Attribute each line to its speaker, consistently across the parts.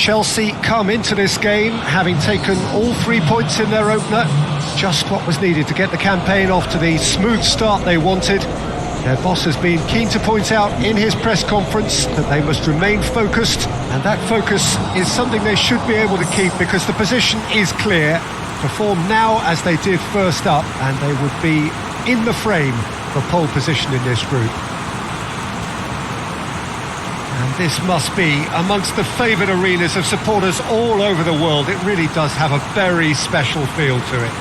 Speaker 1: Chelsea come into this game having taken all 3 points in their opener. Just what was needed to get the campaign off to the smooth start they wanted. Their boss has been keen to point out in his press conference that they must remain focused, and that focus is something they should be able to keep because the position is clear. Perform now as they did first up, and they would be in the frame for pole position in this group. And this must be amongst the favoured arenas of supporters all over the world. It really does have a very special feel to it.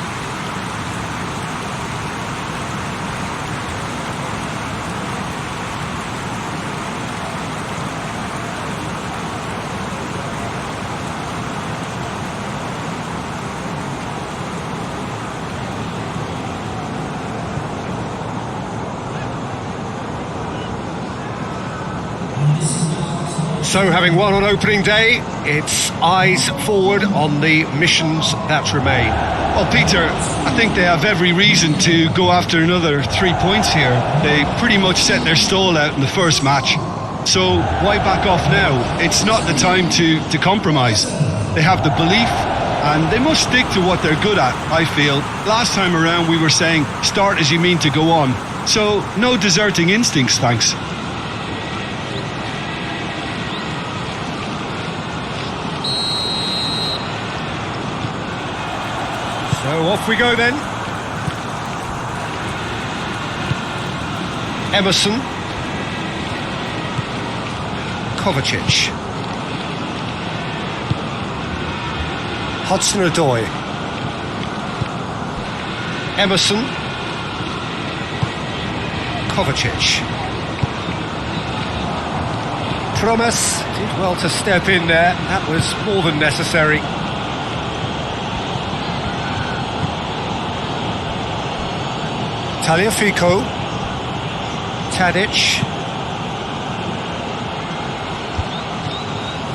Speaker 1: So, having won on opening day, it's eyes forward on the missions that remain.
Speaker 2: Well, Peter, I think they have every reason to go after another 3 points here. They pretty much set their stall out in the first match. So, why back off now? It's not the time to compromise. They have the belief, and they must stick to what they're good at, I feel. Last time around, we were saying, start as you mean to go on. So, no deserting instincts, thanks.
Speaker 1: So off we go then. Emerson. Kovacic. Hudson-Odoi. Emerson. Kovacic. Promes did well to step in there. That was more than necessary. Tagliafico, Tadic.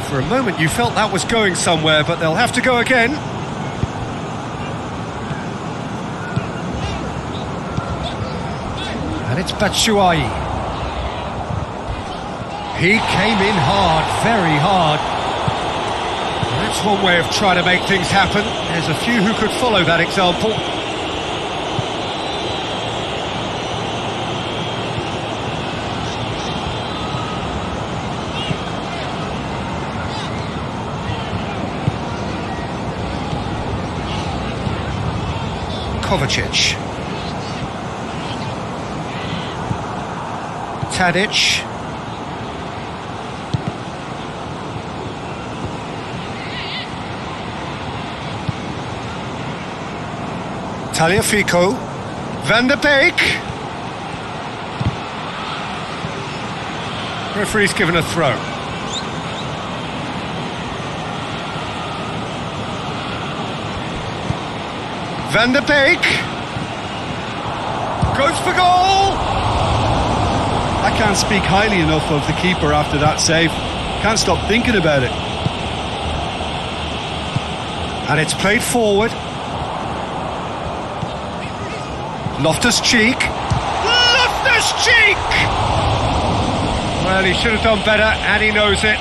Speaker 1: For a moment you felt that was going somewhere, but they'll have to go again. And it's Batshuayi. He came in hard, very hard. And that's one way of trying to make things happen. There's a few who could follow that example. Kovacic. Tadic. Tagliafico. Van der Beek. Referee's given a throw. Van der Beek goes for goal!
Speaker 2: I can't speak highly enough of the keeper after that save. Can't stop thinking about it.
Speaker 1: And it's played forward. Loftus-Cheek. Loftus-Cheek! Well, he should have done better, and he knows it.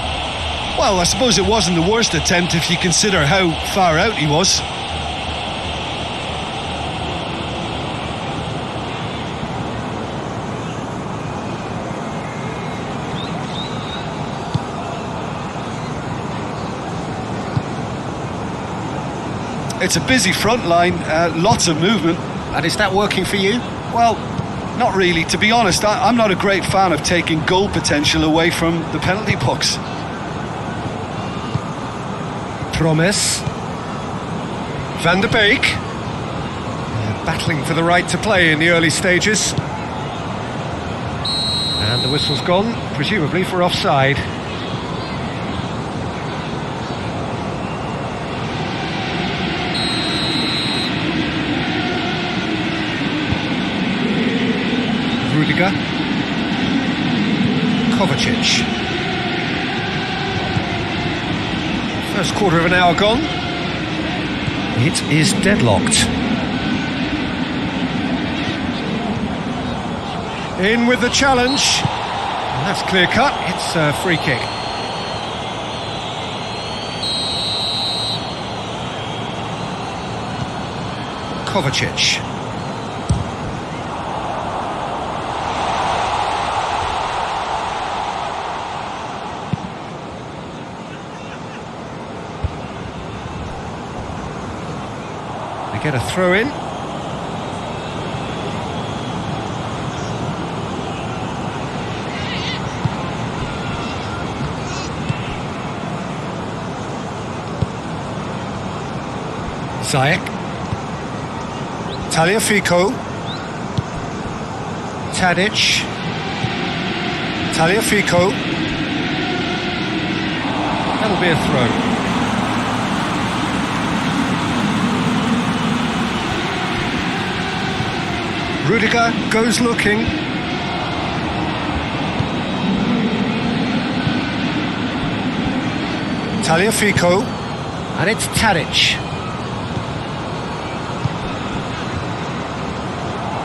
Speaker 2: Well, I suppose it wasn't the worst attempt if you consider how far out he was. It's a busy front line, lots of movement.
Speaker 1: And is that working for you?
Speaker 2: Well, not really. To be honest, I'm not a great fan of taking goal potential away from the penalty box.
Speaker 1: Promes. Van der Beek. Battling for the right to play in the early stages. And the whistle's gone, presumably for offside. Rudiger. Kovacic. First quarter of an hour gone. It is deadlocked. In with the challenge. And that's clear cut. It's a free kick. Kovacic. They get a throw in. Ziyech. Tagliafico. Tadic. Tagliafico. That'll be a throw. Rudiger goes looking. Tagliafico. And it's Tadic.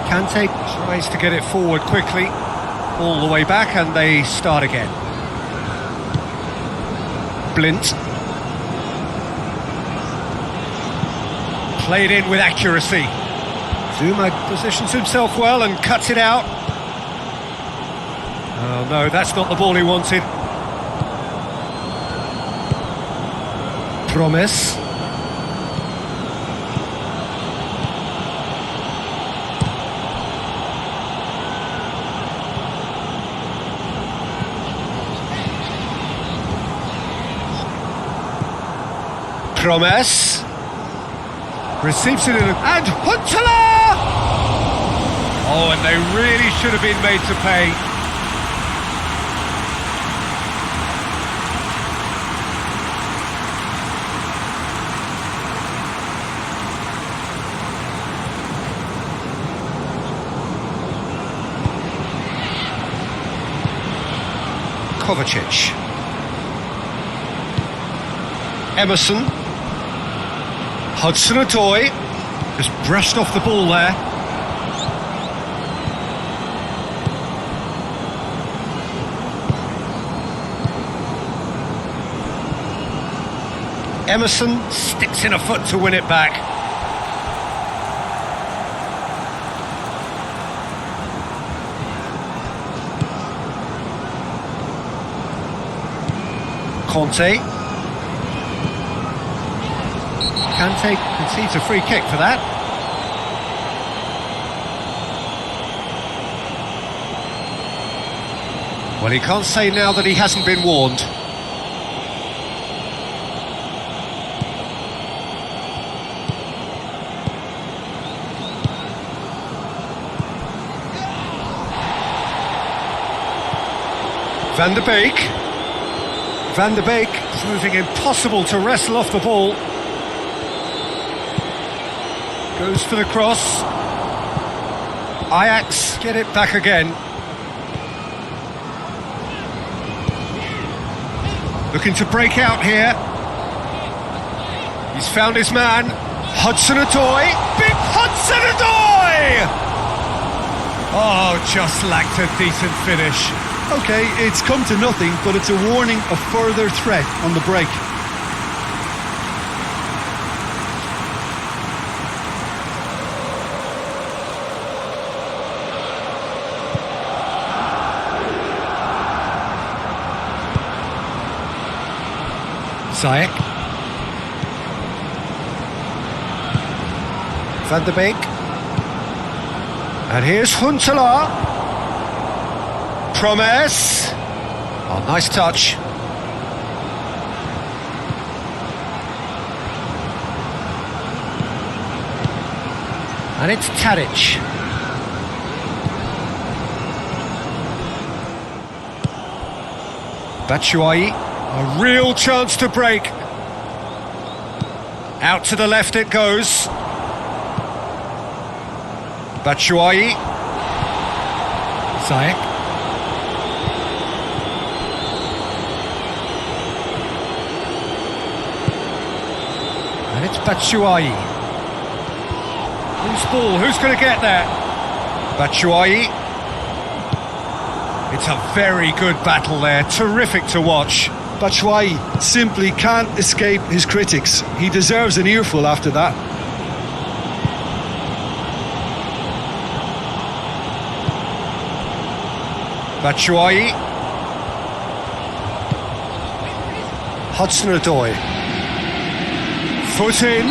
Speaker 1: Kante tries to get it forward quickly, all the way back, and they start again. Blint. Played in with accuracy. Zuma positions himself well and cuts it out. Oh no, that's not the ball he wanted. Promise. Promise receives it in and Huntelaar! Oh, and they really should have been made to pay. Kovacic. Emerson. Hudson-Odoi just brushed off the ball there. Emerson sticks in a foot to win it back. Conte. Kante concedes a free kick for that. Well, he can't say now that he hasn't been warned. Van der Beek. Van der Beek proving impossible to wrestle off the ball. Goes for the cross. Ajax get it back again. Looking to break out here. He's found his man. Hudson-Odoi. Big Hudson-Odoi! Oh, just lacked a decent finish.
Speaker 2: Okay, it's come to nothing, but it's a warning of further threat on the break.
Speaker 1: Ziyech. Van der Beek. And here's Huntelaar. Promise. Oh, nice touch. And it's Tadic. Batshuayi. A real chance to break. Out to the left it goes. Batshuayi. Ziyech. And it's Batshuayi. Who's ball? Who's going to get there? Batshuayi. It's a very good battle there. Terrific to watch.
Speaker 2: Batshuayi simply can't escape his critics. He deserves an earful after that.
Speaker 1: Batshuayi. Hudson-Odoi. Foot in.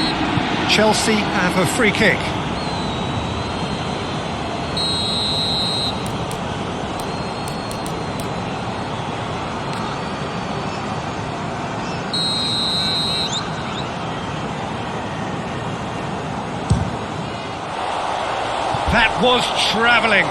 Speaker 1: Chelsea have a free kick. That was travelling.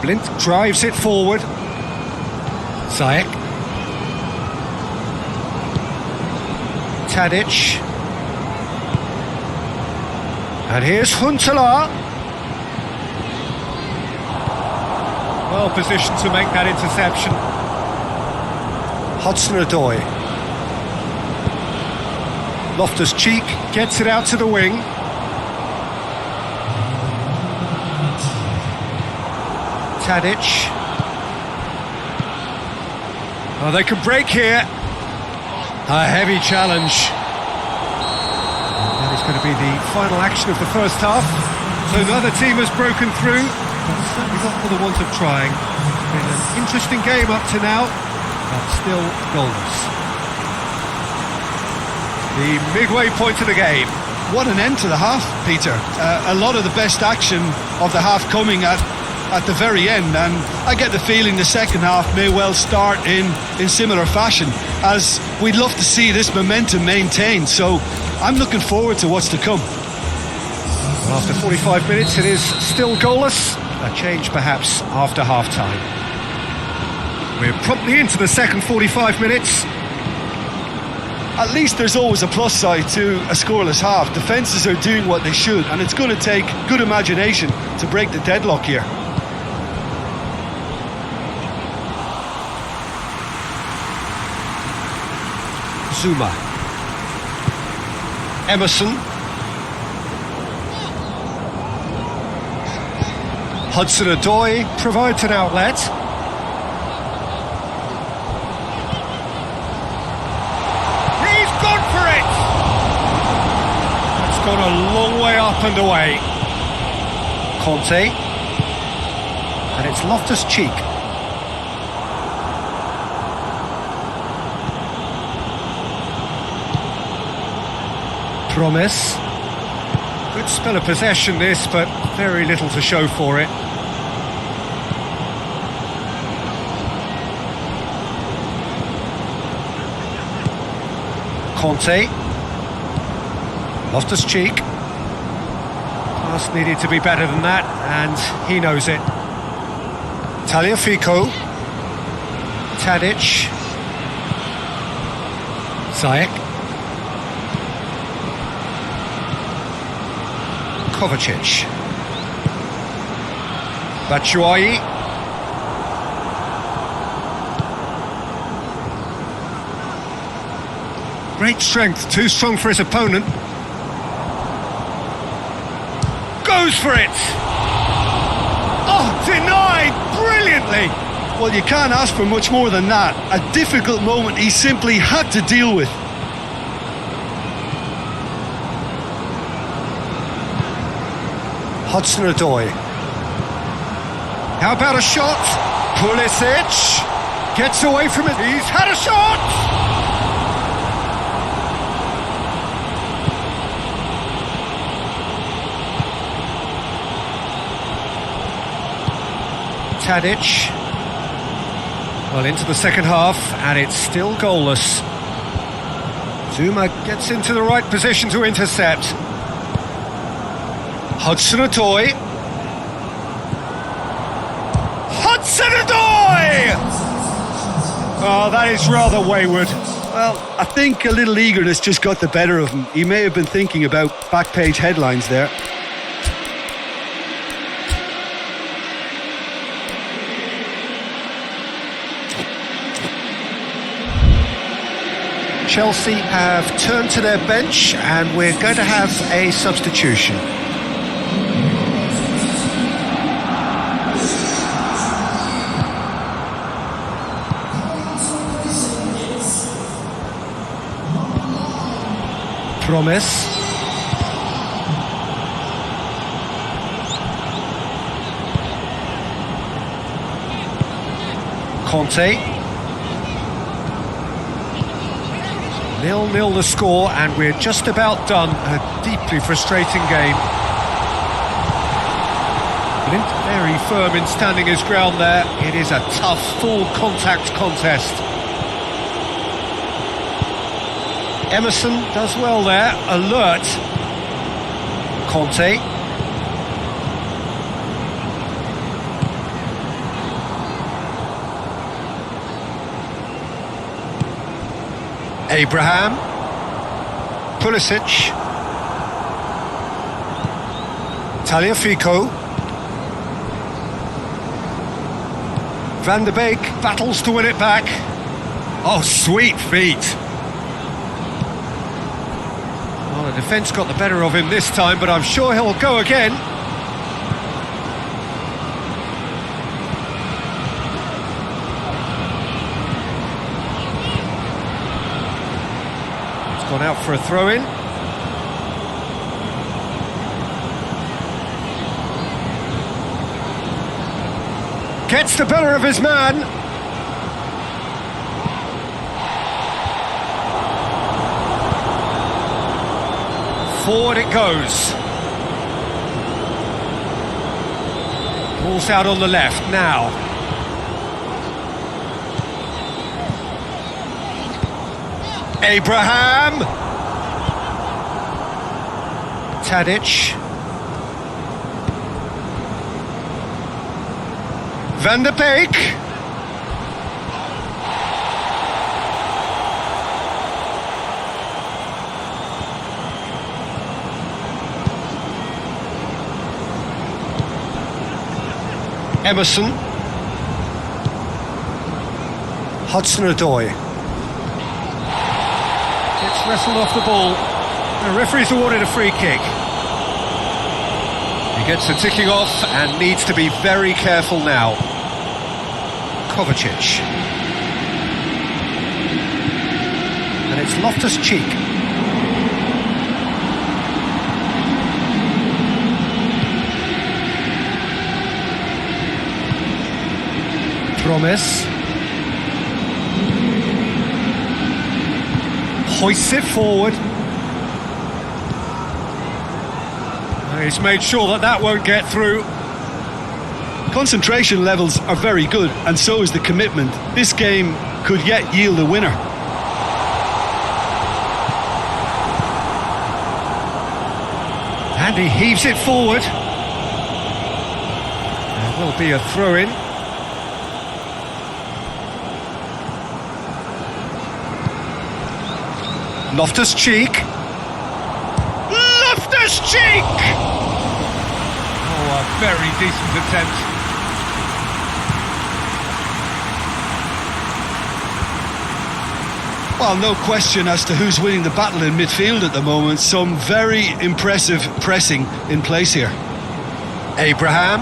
Speaker 1: Blint drives it forward. Ziyech. Tadic. And here's Huntelaar. Well positioned to make that interception. Hudson-Odoi. Loftus-Cheek gets it out to the wing. Tadic. Oh, they can break here. A heavy challenge. That is going to be the final action of the first half. So neither team has broken through, but certainly not for the want of trying. It's been an interesting game up to now, but still goalless. The midway point of the game.
Speaker 2: What an end to the half, Peter. A lot of the best action of the half coming at the very end, and I get the feeling the second half may well start in similar fashion, as we'd love to see this momentum maintained. So I'm looking forward to what's to come.
Speaker 1: Well, after 45 minutes, it is still goalless. A change perhaps after half-time. We're promptly into the second 45 minutes.
Speaker 2: At least there's always a plus side to a scoreless half. Defences are doing what they should, and it's going to take good imagination to break the deadlock here.
Speaker 1: Zuma. Emerson. Hudson-Odoi provides an outlet. He's gone for it! That's gone a long way up and away. Conte. And it's Loftus-Cheek. Promise. Good spell of possession this, but very little to show for it. Conte. Loftus-Cheek. Pass needed to be better than that, and he knows it. Tagliafico. Tadic. Ziyech. Kovacic. Batshuayi. Great strength, too strong for his opponent. Goes for it! Oh, denied brilliantly!
Speaker 2: Well, you can't ask for much more than that. A difficult moment he simply had to deal with.
Speaker 1: Hudson-Odoi. How about a shot? Pulisic gets away from it. He's had a shot! Tadic. Well, into the second half, and it's still goalless. Zuma gets into the right position to intercept. Hudson-Odoi. Hudson-Odoi! Oh, that is rather wayward.
Speaker 2: Well, I think a little eagerness just got the better of him. He may have been thinking about back page headlines there.
Speaker 1: Chelsea have turned to their bench, and we're going to have a substitution. Promise. Conte. 0-0 the score, and we're just about done. A deeply frustrating game. Very firm in standing his ground there. It is a tough, full-contact contest. Emerson does well there. Alert. Conte. Abraham. Pulisic. Tagliafico. Van de Beek battles to win it back. Oh, sweet feet. Well, the defence got the better of him this time, but I'm sure he'll go again. It's gone out for a throw-in. Gets the better of his man. Forward it goes. Ball's out on the left now. Abraham. Tadic. Van de Beek. Emerson. Hudson-Odoi. Gets wrestled off the ball. The referee's awarded a free kick. He gets the ticking off and needs to be very careful now. Kovacic. And it's Loftus-Cheek. Promise. Hoists it forward. He's made sure that that won't get through.
Speaker 2: Concentration levels are very good, and so is the commitment. This game could yet yield a winner.
Speaker 1: And he heaves it forward. There will be a throw-in. Loftus-Cheek. Loftus-Cheek! Oh, a very decent attempt.
Speaker 2: Well, no question as to who's winning the battle in midfield at the moment. Some very impressive pressing in place here.
Speaker 1: Abraham.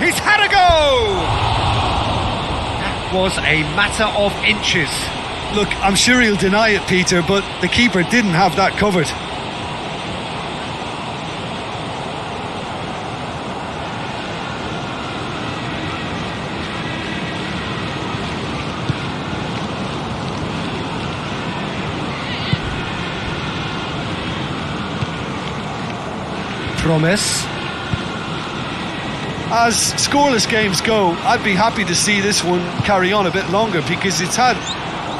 Speaker 1: He's had a go! That was a matter of inches.
Speaker 2: Look, I'm sure he'll deny it, Peter, but the keeper didn't have that covered.
Speaker 1: Promise.
Speaker 2: As scoreless games go, I'd be happy to see this one carry on a bit longer because it's had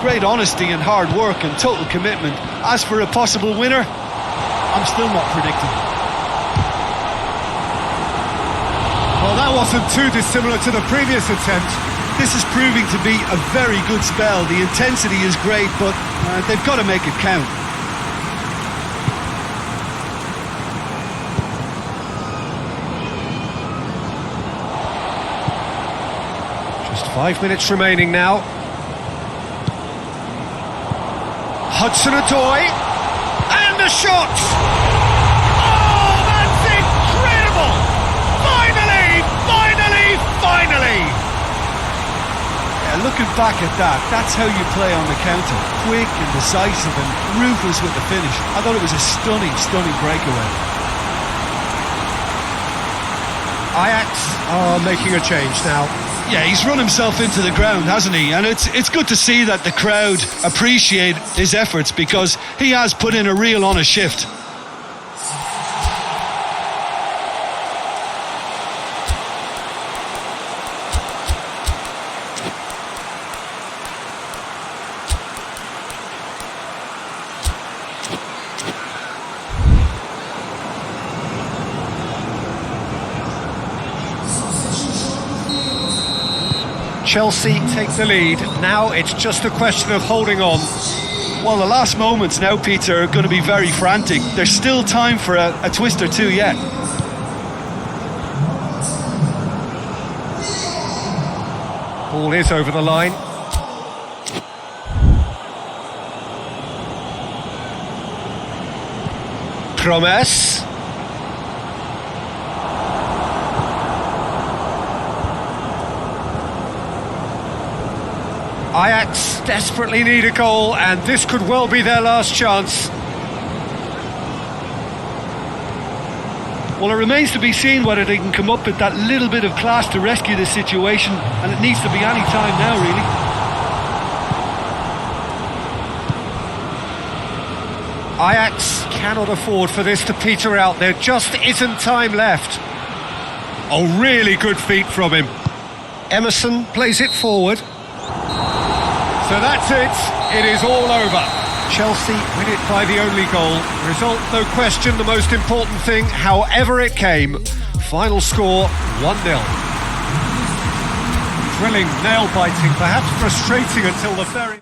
Speaker 2: great honesty and hard work and total commitment. As for a possible winner, I'm still not predicting.
Speaker 1: Well, that wasn't too dissimilar to the previous attempt.
Speaker 2: This is proving to be a very good spell. The intensity is great, but they've got to make it count.
Speaker 1: Just 5 minutes remaining now. Hudson-Odoi, and the shot! Oh, that's incredible! Finally!
Speaker 2: Yeah, looking back at that, that's how you play on the counter. Quick and decisive and ruthless with the finish. I thought it was a stunning, stunning breakaway.
Speaker 1: Ajax are making a change now.
Speaker 2: Yeah, he's run himself into the ground, hasn't he? And it's good to see that the crowd appreciate his efforts because he has put in a real honest shift.
Speaker 1: Chelsea take the lead. Now it's just a question of holding on.
Speaker 2: Well, the last moments now, Peter, are going to be very frantic. There's still time for a twist or two yet.
Speaker 1: Ball is over the line. Promes. Ajax desperately need a goal, and this could well be their last chance.
Speaker 2: Well, it remains to be seen whether they can come up with that little bit of class to rescue this situation, and it needs to be any time now, really.
Speaker 1: Ajax cannot afford for this to peter out. There just isn't time left. Oh, really good feet from him. Emerson plays it forward. So that's it. It is all over. Chelsea win it by the only goal. Result, no question, the most important thing, however it came. Final score, 1-0. Thrilling, nail-biting, perhaps frustrating until the very...